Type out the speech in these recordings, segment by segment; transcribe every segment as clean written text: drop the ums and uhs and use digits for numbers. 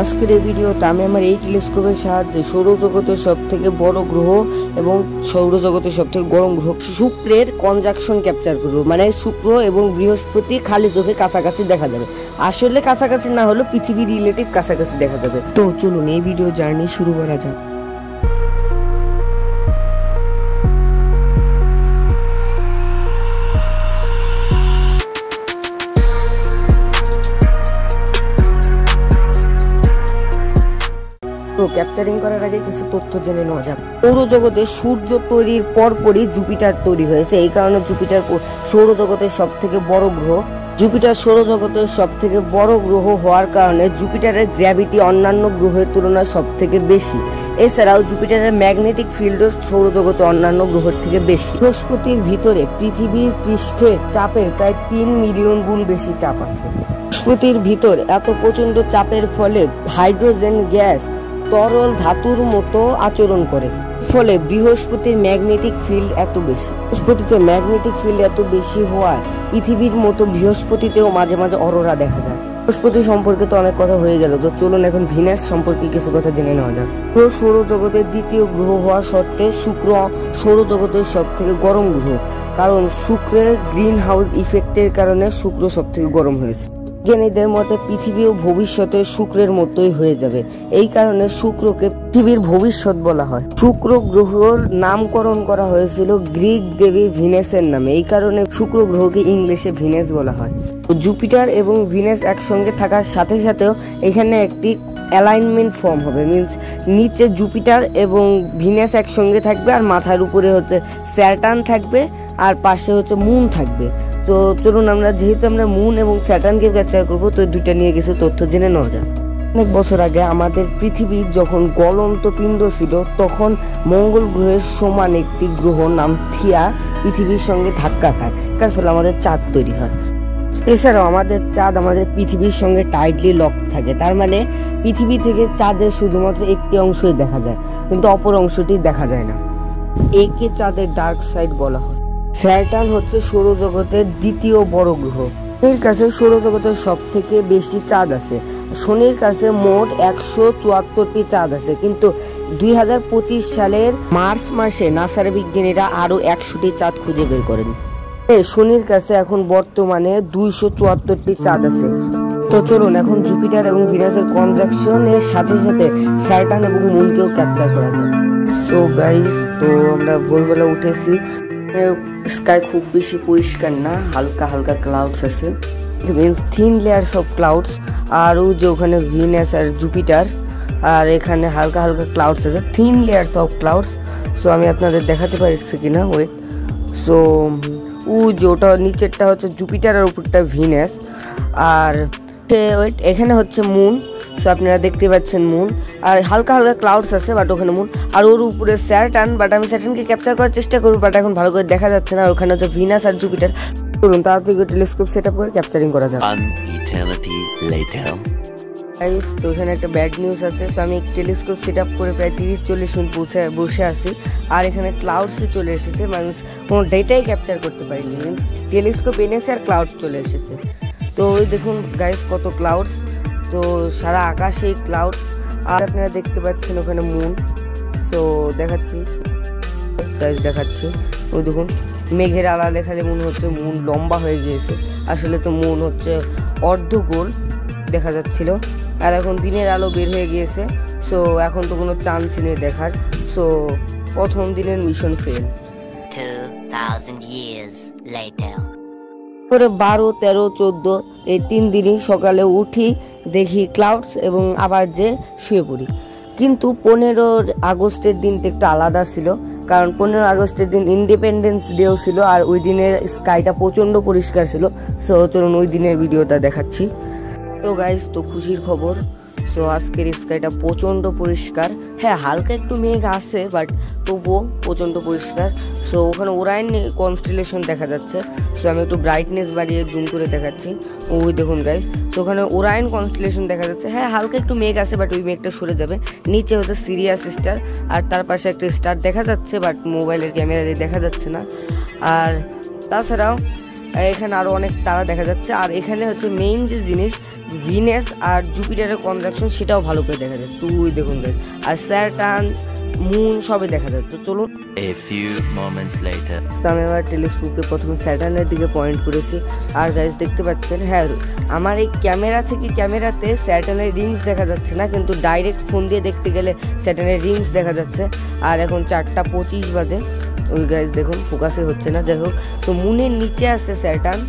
আজকের এই ভিডিওতে আমি আমার এই টেলিস্কোপের সাহায্যে সৌরজগতের সবথেকে বড় গ্রহ এবং সৌরজগতের সবথেকে গরম গ্রহ শুক্রের কনজাংশন ক্যাপচার করব। মানে শুক্র এবং বৃহস্পতি খালি চোখে কাছাকাছি দেখা যাবে, আসলে কাছাকাছি না হলেও পৃথিবী রিলেটিভ কাছাকাছি দেখা যাবে। তো চলুন এই ভিডিও জার্নি শুরু করা যাক। তো ক্যাপচারিং করার আগে কিছু তথ্য জেনে নেওয়া যাক। সৌরজগতে সূর্য তৈরির পরপরই জুপিটার তৈরি হয়েছে, এই কারণে জুপিটার সৌরজগতের সব থেকে বড় গ্রহ। জুপিটার সৌরজগতের সব থেকে বড় গ্রহ হওয়ার কারণে জুপিটারের গ্র্যাভিটি অন্যান্য গ্রহের তুলনায় সব থেকে বেশি। এছাড়াও জুপিটারের ম্যাগনেটিক ফিল্ডও সৌরজগতে অন্যান্য গ্রহের থেকে বেশি। বৃহস্পতির ভিতরে পৃথিবীর পৃষ্ঠের চাপের প্রায় 3 মিলিয়ন গুণ বেশি চাপ আছে। বৃহস্পতির ভিতর এত প্রচন্ড চাপের ফলে হাইড্রোজেন গ্যাস তরল ধাতুর মতো আচরণ করে, ফলে বৃহস্পতির ম্যাগনেটিক ফিল্ড এত বেশি। বৃহস্পতিতে ম্যাগনেটিক ফিল্ড এত বেশি হওয়ায় পৃথিবীর মতো বৃহস্পতিতেও মাঝে মাঝে অরোরা দেখা যায়। বৃহস্পতি সম্পর্কে তো অনেক কথা হয়ে গেল, তো চলুন এখন ভিনাস সম্পর্কে কিছু কথা জেনে নেওয়া যাক। সৌরজগতের দ্বিতীয় গ্রহ হওয়া সত্ত্বেও শুক্র সৌরজগতের সব থেকে গরম গ্রহ, কারণ শুক্রের গ্রিন হাউস ইফেক্টের কারণে শুক্র সব থেকে গরম হয়েছে। বিজ্ঞানীদের মতে পৃথিবীও ভবিষ্যতে শুক্রের মতোই হয়ে যাবে, এই কারণে শুক্রকে পৃথিবীর ভবিষ্যৎ বলা হয়। শুক্র গ্রহের নামকরণ করা হয়েছিল গ্রিক দেবী ভিনাসের নামে, এই কারণে শুক্র গ্রহকে ইংলিশে ভিনাস বলা হয়। জুপিটার এবং ভিনাস একসঙ্গে থাকার সাথে সাথেও এখানে একটি অ্যালাইনমেন্ট ফর্ম হবে, মিন্স নিচে জুপিটার এবং ভিনাস একসঙ্গে থাকবে, আর মাথার উপরে হচ্ছে স্যাটার্ন থাকবে, আর পাশে হচ্ছে মুন থাকবে। তো চলুন আমরা যেহেতু আমরা মুন এবং স্যাটার্নকে ক্যাপচার করবো, তো দুইটা নিয়ে কিছু তথ্য জেনে নেওয়া যাক। অনেক বছর আগে আমাদের পৃথিবীর যখন গলন্ত পিণ্ড ছিল, তখন মঙ্গল গ্রহের সমান একটি গ্রহ নাম থিয়া পৃথিবীর সঙ্গে ধাক্কা খায়, তার ফলে আমাদের চাঁদ তৈরি হয়। এছাড়াও আমাদের চাঁদ আমাদের পৃথিবীর সঙ্গে টাইটলি লক থাকে, তার মানে পৃথিবী থেকে চাঁদের শুধুমাত্র একটি অংশই দেখা যায়, কিন্তু অপর অংশটি দেখা যায় না। একে চাঁদের ডার্ক সাইড বলা হয়। স্যাটার্ন হচ্ছে সৌরজগতের দ্বিতীয় বড় গ্রহ। শনির কাছে সৌরজগতের সব থেকে বেশি চাঁদ আছে। শনির কাছে মোট 174টি চাঁদ আছে, কিন্তু 2025 সালের মার্চ মাসে নাসার বিজ্ঞানীরা আরো 100টি চাঁদ খুঁজে বের করেন। শনির কাছে এখন বর্তমানে 274টি চাঁদ আছে। তো চলুন এখন জুপিটার এবং ভিনাসের কনজাংশনের সাথে সাথে স্যাটার্ন এবং মুনকেও ক্যাপচার করা যায়। সো গাইস, তো আমরা ভোরবেলা উঠেছি, স্কাই খুব বেশি পরিষ্কার না, হালকা হালকা ক্লাউডস আছে, means thin layers of clouds. আর ওই যে ওখানে ভিনাস আর জুপিটার, আর এখানে হালকা হালকা ক্লাউডস আছে, thin layers of clouds. So আমি আপনাদের দেখাতে পারছি কিনা, ওয়েট। সো যে ওটা নিচেরটা হচ্ছে জুপিটার আর উপরটা ভিনাস, আর ওয়েট এখানে হচ্ছে মুন। সো আপনারা দেখতে পাচ্ছেন মুন, আর হালকা হালকা ক্লাউডস আছে, বাট ওখানে মুন। আর ওর উপরে স্যাটার্ন, বাট আমি স্যাটার্নকে ক্যাপচার করার চেষ্টা করবো, বাট এখন ভালো করে দেখা যাচ্ছে না। ওখানে হচ্ছে ভিনাস আর জুপিটার। চলুন তাড়াতাড়ি টেলিস্কোপ সেট আপ করে ক্যাপচারিং করা যাবে। তো এখানে একটা ব্যাড নিউজ আছে, তো আমি টেলিস্কোপ সেট আপ করে প্রায় 30-40 মিনিট বসে আছি, আর এখানে ক্লাউডসই চলে এসেছে, মিন্স কোনো ডেটাই ক্যাপচার করতে পারিনি, মিন্স টেলিস্কোপ এনেছে আর ক্লাউড চলে এসেছে। তো ওই দেখুন গাইস কত ক্লাউডস, তো সারা আকাশে ক্লাউড, আর আপনারা দেখতে পাচ্ছেন ওখানে মুন। তো দেখাচ্ছি গাইস, দেখাচ্ছি, ওই দেখুন মেঘের আড়ালে খালি মনে হচ্ছে মুন লম্বা হয়ে গিয়েছে, আসলে তো মুন হচ্ছে অর্ধগোল দেখা যাচ্ছিল। আর এখন দিনের আলো বের হয়ে গিয়েছে, সো এখন তো কোনো চান্সই নেই দেখার। সো প্রথম দিনের মিশন ফেল। 2000 years later, 12, 13, 14 এই 3 দিনই সকালে উঠি, দেখি ক্লাউডস এবং আবার যে শুয়ে পড়ি। কিন্তু 15 আগস্টের দিনটা একটু আলাদা ছিল, কারণ 15 আগস্টের দিন ইন্ডিপেন্ডেন্স ডেও ছিল, আর ওই দিনের স্কাইটা প্রচণ্ড পরিষ্কার ছিল। সো চলুন ওই দিনের ভিডিওটা দেখাচ্ছি। তো গাইস, তো খুশির খবর, সো আজকের স্কাইটা প্রচণ্ড পরিষ্কার। হ্যাঁ, হালকা একটু মেঘ আছে, বাট তবুও প্রচণ্ড পরিষ্কার। সো ওখানে ওরাইন কনস্টেলেশন দেখা যাচ্ছে। সো আমি একটু ব্রাইটনেস বাড়িয়ে জুম করে দেখাচ্ছি। ওই দেখুন গাইস, তো ওখানে ওরাইন কনস্টেলেশন দেখা যাচ্ছে। হ্যাঁ, হালকা একটু মেঘ আছে, বাট ওই মেঘটা সরে যাবে। নিচে হচ্ছে সিরিয়াস স্টার, আর তার পাশে একটা স্টার দেখা যাচ্ছে, বাট মোবাইলের ক্যামেরা দিয়ে দেখা যাচ্ছে না। আর তাছাড়াও আর এখানে আরো অনেক তারা দেখা যাচ্ছে। আর এখানে হচ্ছে মেইন যে জিনিস ভিনাস আর জুপিটারের কনজাংশন সেটাও ভালো করে দেখা যাচ্ছে। তুই দেখুন গাইস, আর স্যাটার্ন মুন সবই দেখা যায়। তো চলুন A few moments later. আমি আমার টেলিস্কোপকে প্রথমে স্যাটার্নের দিকে পয়েন্ট করেছি। আর গাইস দেখতে পাচ্ছেন, হ্যাঁ আমার এই ক্যামেরাতে স্যাটার্নের রিংস দেখা যাচ্ছে না, কিন্তু ডাইরেক্ট ফোন দিয়ে দেখতে গেলে স্যাটার্নের রিংস দেখা যাচ্ছে। আর এখন 4:25 বাজে। ওই গাইস দেখুন ফোকাসে হচ্ছে না, যাই হোক। তো মুনের নিচে আছে স্যাটার্ন,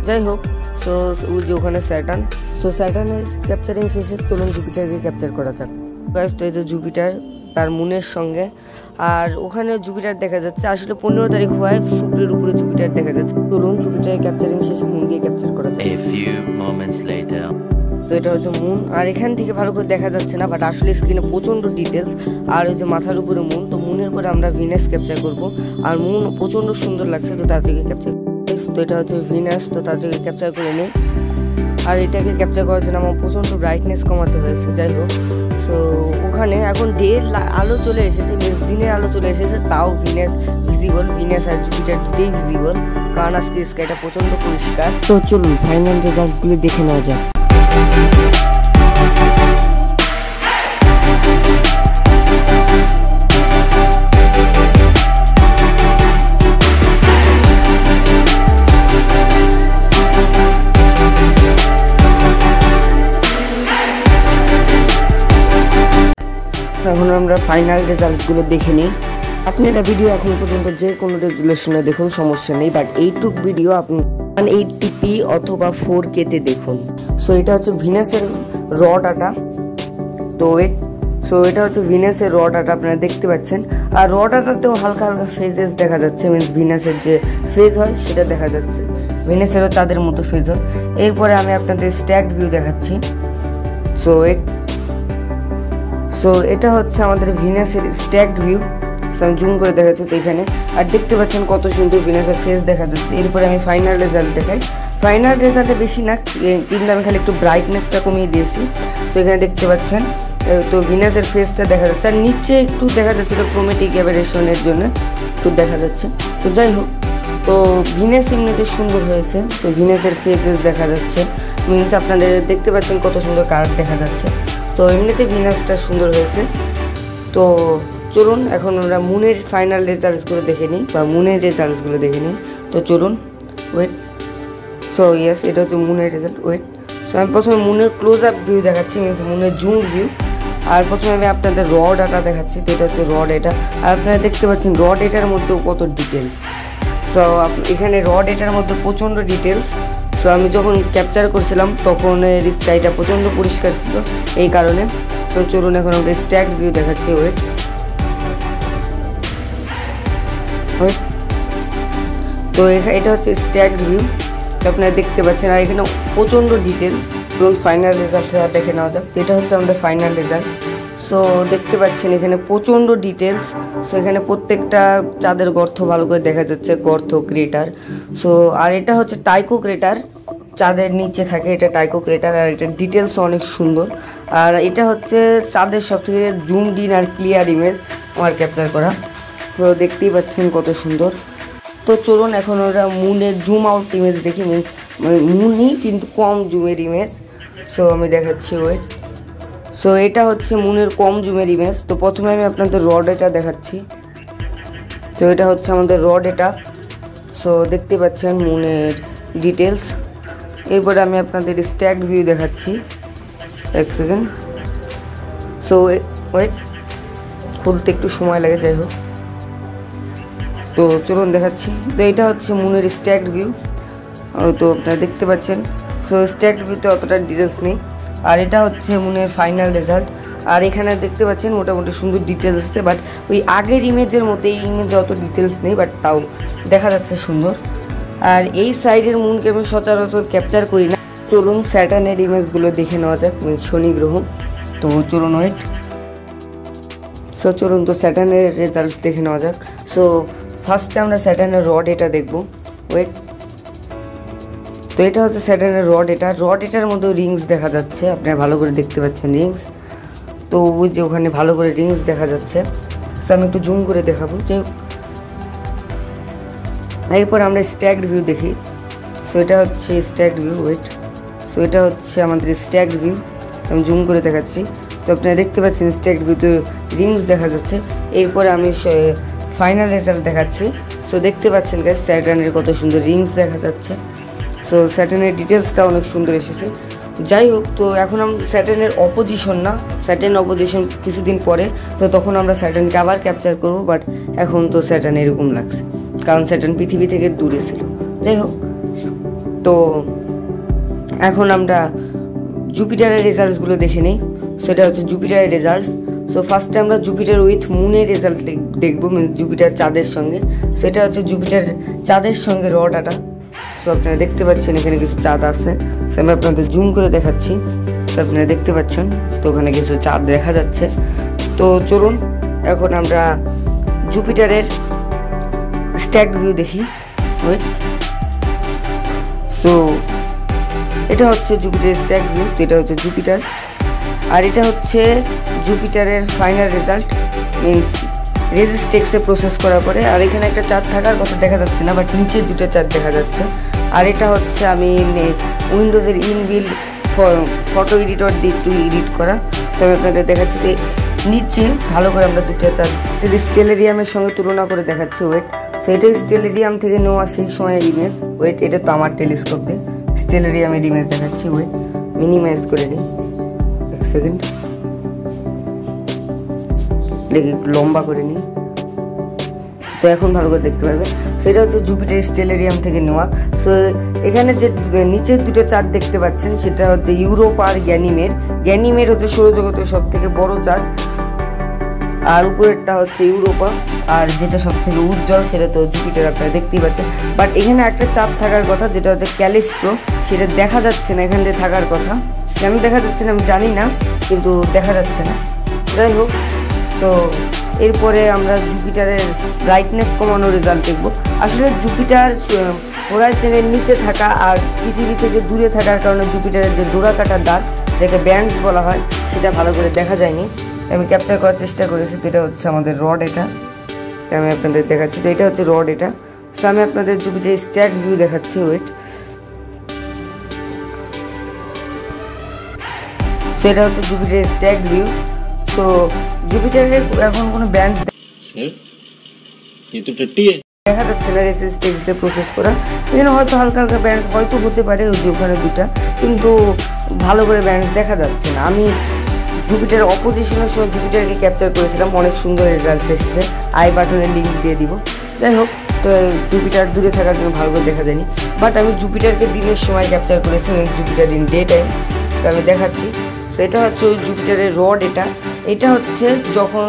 যাই হোক। সো ওই যে ওখানে স্যাটার্ন। সো স্যাটার্নের ক্যাপচারিং শেষে চলুন জুপিটারকে ক্যাপচার করা যাক। গাইস তো এই যে জুপিটার তার মুনের সঙ্গে, আর ওখানে জুপিটার দেখা যাচ্ছে। আসলে 15 তারিখ হয়, শুক্রের উপরে জুপিটার দেখা যাচ্ছে। চলুন জুপিটারের ক্যাপচারিং শেষে মুনকে ক্যাপচার করা যাক। A few moments later. তো এটা হচ্ছে মুন, আর এখান থেকে ভালো করে দেখা যাচ্ছে না, বাট আসলে স্ক্রিনে প্রচন্ড ডিটেলস। আর ওই যে মাথার উপরে মুন, তো মুনের পরে আমরা ভিনাস ক্যাপচার করব। আর মুন প্রচন্ড সুন্দর লাগছে, তো তার থেকে ক্যাপচার। তো এটা হচ্ছে ভিনাস, তো তার থেকে ক্যাপচার করে নিই। আর এটাকে ক্যাপচার করার জন্য আমার প্রচন্ড ব্রাইটনেস কমাতে হয়েছে, যাই হোক। সো ওখানে এখন আলো চলে এসেছে, দিনের আলো চলে এসেছে, তাও ভিনাস ভিজিবল। ভিনাস আর জুপিটার দুটোই ভিজিবল, কারণ আজকে স্কাইটা প্রচন্ড পরিষ্কার। তো চলুন ফাইনাল রেজাল্টগুলো দেখে নেওয়া যাক। এখন আমরা ফাইনাল রেজাল্টগুলো দেখে নিই। আপনারা ভিডিও এখন পর্যন্ত যে কোনো রেজুলেশনে দেখুন, সমস্যা নেই, বাট এইটুক ভিডিও আপনি 180p অথবা 4K তে দেখুন। সো এটা হচ্ছে ভিনাসের র ডাটা। তো এটা হচ্ছে ভিনাসের র ডাটা, আপনারা দেখতে পাচ্ছেন। আর র ডাটাতেও হালকা হালকা ফেজেস দেখা যাচ্ছে, মিনস ভিনাসের যে ফেজ হয় সেটা দেখা যাচ্ছে। ভিনাসেরও তাদের মতো ফেজ হয়। এরপরে আমি আপনাদের স্ট্যাকড ভিউ দেখাচ্ছি। সো এটা হচ্ছে আমাদের ভিনাসের স্ট্যাকড ভিউ। আমি জুম করে দেখাচ্ছি তো এখানে, আর দেখতে পাচ্ছেন কত সুন্দর ভিনাসের ফেস দেখা যাচ্ছে। এরপরে আমি ফাইনাল রেজাল্ট দেখাই। ফাইনাল রেজাল্টে বেশি না, কিন্তু আমি খালি একটু ব্রাইটনেসটা কমিয়ে দিয়েছি। তো এখানে দেখতে পাচ্ছেন, তো ভিনাসের ফেসটা দেখা যাচ্ছে, আর নিচে একটু দেখা যাচ্ছে ক্রোমেটিক অ্যাবেরেশনের জন্য একটু দেখা যাচ্ছে। তো যাই হোক, তো ভিনাস এমনিতে সুন্দর হয়েছে। তো ভিনাসের ফেসেস দেখা যাচ্ছে, মিনস আপনাদের দেখতে পাচ্ছেন কত সুন্দর কার্ভ দেখা যাচ্ছে। তো এমনিতে ভিনাসটা সুন্দর হয়েছে। তো চলুন এখন আমরা মুনের ফাইনাল রেজাল্টসগুলো দেখে নিই, বা মুনের রেজাল্টসগুলো দেখে নিই। তো চলুন ওয়েট। সো ইয়েস, এটা হচ্ছে মুনের রেজাল্ট। ওয়েট। সো আমি প্রথমে মুনের ক্লোজ আপ ভিউ দেখাচ্ছি, মিনস মুনের জুম ভিউ। আর প্রথমে আমি আপনাদের র ডাটা দেখাচ্ছি। তো এটা হচ্ছে র ডেটা, আর আপনারা দেখতে পাচ্ছেন র ডেটার মধ্যেও কত ডিটেলস। সো এখানে র ডেটার মধ্যে প্রচণ্ড ডিটেলস। সো আমি যখন ক্যাপচার করছিলাম তখন স্কাইটা প্রচণ্ড পরিষ্কার ছিল, এই কারণে। তো চলুন এখন আমরা স্ট্যাক ভিউ দেখাচ্ছি। ওয়েট। তো এটা হচ্ছে স্ট্যাক ভিউ, আপনারা দেখতে পাচ্ছেন। আর এখানে প্রচণ্ড ডিটেলস। চলুন ফাইনাল রেজাল্টটা দেখে নেওয়া যাক। এটা হচ্ছে আমাদের ফাইনাল রেজাল্ট। সো দেখতে পাচ্ছেন এখানে প্রচণ্ড ডিটেলস। সো এখানে প্রত্যেকটা চাঁদের গর্ত ভালো করে দেখা যাচ্ছে, গর্ত ক্রেটার। সো আর এটা হচ্ছে টাইকো ক্রেটার, চাঁদের নিচে থাকে, এটা টাইকো ক্রেটার। আর এটার ডিটেলস অনেক সুন্দর। আর এটা হচ্ছে চাঁদের সবথেকে জুমড ইন আর ক্লিয়ার ইমেজ আমার ক্যাপচার করা। তো দেখতেই পাচ্ছেন কত সুন্দর। তো চলুন এখন ওরা মুনের জুম আউট ইমেজ দেখি, মুনই কিন্তু কম জুমের ইমেজ। সো আমি দেখাচ্ছি। ওয়েট। সো এটা হচ্ছে মুনের কম জুমের ইমেজ। তো প্রথমে আমি আপনাদের র ডেটা দেখাচ্ছি। তো এটা হচ্ছে আমাদের র ডেটা। সো দেখতে পাচ্ছেন মুনের ডিটেলস। এরপরে আমি আপনাদের স্ট্যাকড ভিউ দেখাচ্ছি। এক সেকেন্ড। সো ওয়েট, খুলতে একটু সময় লাগে, যাই হোক। তো চলুন দেখাচ্ছি। তো এটা হচ্ছে মুনের স্ট্যাকড ভিউ। তো আপনারা দেখতে পাচ্ছেন। সো স্ট্যাকড ভিউতে অতটা ডিটেলস নেই। আর এটা হচ্ছে মুনের ফাইনাল রেজাল্ট। আর এখানে দেখতে পাচ্ছেন মোটামুটি সুন্দর ডিটেলস আছে, বাট ওই আগের ইমেজের মতো এই ইমেজে অত ডিটেলস নেই, বাট তাও দেখা যাচ্ছে সুন্দর। আর এই সাইডের মুনকে আমি সচরাচর ক্যাপচার করি না। চলুন স্যাটার্নের ইমেজগুলো দেখে নেওয়া যাক, শনি গ্রহ। তো চলুন ওয়েট। সো চলুন তো স্যাটার্নের রেজাল্ট দেখে নেওয়া যাক। সো ফার্স্টে আমরা স্যাটার্নের র ডেটা দেখব। ওয়েট। তো এটা হচ্ছে স্যাটার্নের র ডেটা। র ডেটার মধ্যে রিংস দেখা যাচ্ছে, আপনারা ভালো করে দেখতে পাচ্ছেন রিংস। তো ওই যে ওখানে ভালো করে রিংস দেখা যাচ্ছে। সো আমি একটু জুম করে দেখাবো। যে এরপর আমরা স্ট্যাকড ভিউ দেখি। সো এটা হচ্ছে স্ট্যাক ভিউ। ওয়েট, সো এটা হচ্ছে আমাদের স্ট্যাক ভিউ। আমি জুম করে দেখাচ্ছি। তো আপনারা দেখতে পাচ্ছেন স্ট্যাক ভিউতে রিংস দেখা যাচ্ছে। এরপরে আমি ফাইনাল রেজাল্ট দেখাচ্ছি। সো দেখতে পাচ্ছেন গাইস স্যাটার্নের কত সুন্দর রিংস দেখা যাচ্ছে। সো স্যাটার্নের ডিটেলসটা অনেক সুন্দর এসেছে। যাই হোক, তো এখন আমরা স্যাটার্নের অপোজিশন না, স্যাটার্ন অপোজিশন কিছুদিন পরে, তো তখন আমরা স্যাটার্নকে আবার ক্যাপচার করব। বাট এখন তো স্যাটার্ন এরকম লাগছে, কারণ স্যাটার্ন পৃথিবী থেকে দূরে ছিল। যাই হোক, তো এখন আমরা জুপিটারের রেজাল্টসগুলো দেখে নিই। সেটা হচ্ছে জুপিটারের রেজাল্টস। সো ফার্স্টে আমরা জুপিটার উইথ মুনের রেজাল্ট দেখবো, জুপিটার চাঁদের সঙ্গে। সেটা হচ্ছে জুপিটার চাঁদের সঙ্গে র ডাটা। সো আপনারা দেখতে পাচ্ছেন এখানে কিছু চাঁদ আছে। সো আমি আপনাদের জুম করে দেখাচ্ছি। তো আপনারা দেখতে পাচ্ছেন, তো ওখানে কিছু চাঁদ দেখা যাচ্ছে। তো চলুন এখন আমরা জুপিটারের স্ট্যাক ভিউ দেখি। ওয়েট, সো এটা হচ্ছে জুপিটারের স্ট্যাক ভিউ। এটা হচ্ছে জুপিটার, আর এটা হচ্ছে জুপিটারের ফাইনাল রেজাল্ট, মিনস রেজিস্টেক্সে প্রসেস করার পরে। আর এখানে একটা চাঁদ থাকার কথা দেখা যাচ্ছে না, বাট নিচের দুটো চাঁদ দেখা যাচ্ছে। আর এটা হচ্ছে আমি উইন্ডোজের ইনবিল্ড ফটো এডিটর দিয়ে একটু এডিট করা। তো আমি আপনাদের দেখাচ্ছি যে নিচে ভালো করে আমরা দুটো চাঁদ যদি স্টেলেরিয়ামের সঙ্গে তুলনা করে দেখাচ্ছি। ওয়েট, সেটা স্টেলেরিয়াম থেকে নেওয়া সেই সময়ের ইমেজ। ওয়েট, এটা তো আমার টেলিস্কোপ দিয়ে স্টেলেরিয়ামের ইমেজ দেখাচ্ছি। ওয়েট, মিনিমাইজ করে নিই, এক সেকেন্ড, দেখি একটু লম্বা করে নিই। তো এখন ভালো করে দেখতে পারবে। সেটা হচ্ছে জুপিটার স্টেলেরিয়াম থেকে নেওয়া। সো এখানে যে নিচের দুটো চাঁদ দেখতে পাচ্ছেন সেটা হচ্ছে ইউরোপা আর গ্যানিমেড। গ্যানিমেড হচ্ছে সৌরজগতের সব থেকে বড় চাঁদ, আর উপরেরটা হচ্ছে ইউরোপা। আর যেটা সব থেকে উজ্জ্বল সেটা তো জুপিটার, আপনারা দেখতেই পাচ্ছেন। বাট এখানে একটা চাঁদ থাকার কথা, যেটা হচ্ছে ক্যালিস্ট্রো, সেটা দেখা যাচ্ছে না। এখান দিয়ে থাকার কথা, কেন দেখা যাচ্ছে না আমি জানি না, কিন্তু দেখা যাচ্ছে না। যাই হোক, তো এরপরে আমরা জুপিটারের ব্রাইটনেস কমানোর রেজাল্ট দেখব। আসলে জুপিটার হোরাইজনের নিচে থাকা আর পৃথিবী থেকে দূরে থাকার কারণে জুপিটারের যে ডোরা কাটা দাগ, যাকে ব্যান্ডস বলা হয়, সেটা ভালো করে দেখা যায়নি। আমি ক্যাপচার করার চেষ্টা করেছি। তো এটা হচ্ছে আমাদের রড, এটা আমি আপনাদের দেখাচ্ছি। তো এটা হচ্ছে রড, এটা। তো আমি আপনাদের জুপিটারের স্ট্যাক ভিউ দেখাচ্ছি। ওয়েট, তো এটা হচ্ছে জুপিটারের স্ট্যাক ভিউ। তো জুপিটারের এখন কোনো ব্যান্ড দেখা যাচ্ছে না, রেজিস্টেক্স দিয়ে প্রসেস করা। এখানে হয়তো হালকা হালকা ব্যান্ড হয়তো হতে পারে, ওই যে ওখানে দুটা, কিন্তু ভালো করে ব্যান্ড দেখা যাচ্ছে না। আমি জুপিটার অপোজিশনের সময় জুপিটারকে ক্যাপচার করেছিলাম, অনেক সুন্দর রেজাল্ট এসেছে। আই বাটনের লিঙ্ক দিয়ে দিব। যাই হোক, তো জুপিটার দূরে থাকার জন্য ভালো করে দেখা যায়নি। বাট আমি জুপিটারকে দিনের সময় ক্যাপচার করেছি, জুপিটার ইন ডে টাইম। তো আমি দেখাচ্ছি। তো এটা হচ্ছে ওই জুপিটারের রড। এটা হচ্ছে যখন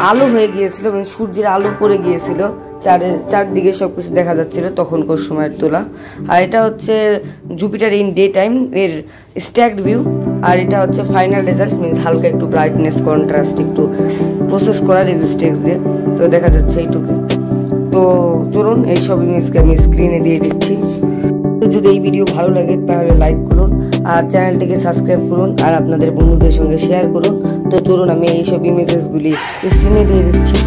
আলো হয়ে গিয়েছিল, মানে সূর্যের আলো পড়ে গিয়েছিল, চারদিকে সব কিছু দেখা যাচ্ছিল, তখনকার সময়ের তোলা। আর এটা হচ্ছে জুপিটার ইন ডে টাইম এর স্ট্যাকড ভিউ। আর এটা হচ্ছে ফাইনাল রেজাল্ট, মিনস হালকা একটু ব্রাইটনেস কন্ট্রাস্ট একটু প্রসেস করা রেজিস্টেক্স দিয়ে। তো দেখা যাচ্ছে এইটুকু। তো চলুন এইসব ইমেজকে আমি স্ক্রিনে দিয়ে দিচ্ছি। যদি এই ভিডিও ভালো লাগে তাহলে লাইক করুন, আর চ্যানেলটিকে সাবস্ক্রাইব করুন, আর আপনাদের বন্ধুদের সঙ্গে শেয়ার করুন। তো চলুন আমি এইসব ইমেজেসগুলি স্ক্রিনে দিয়ে দিচ্ছি।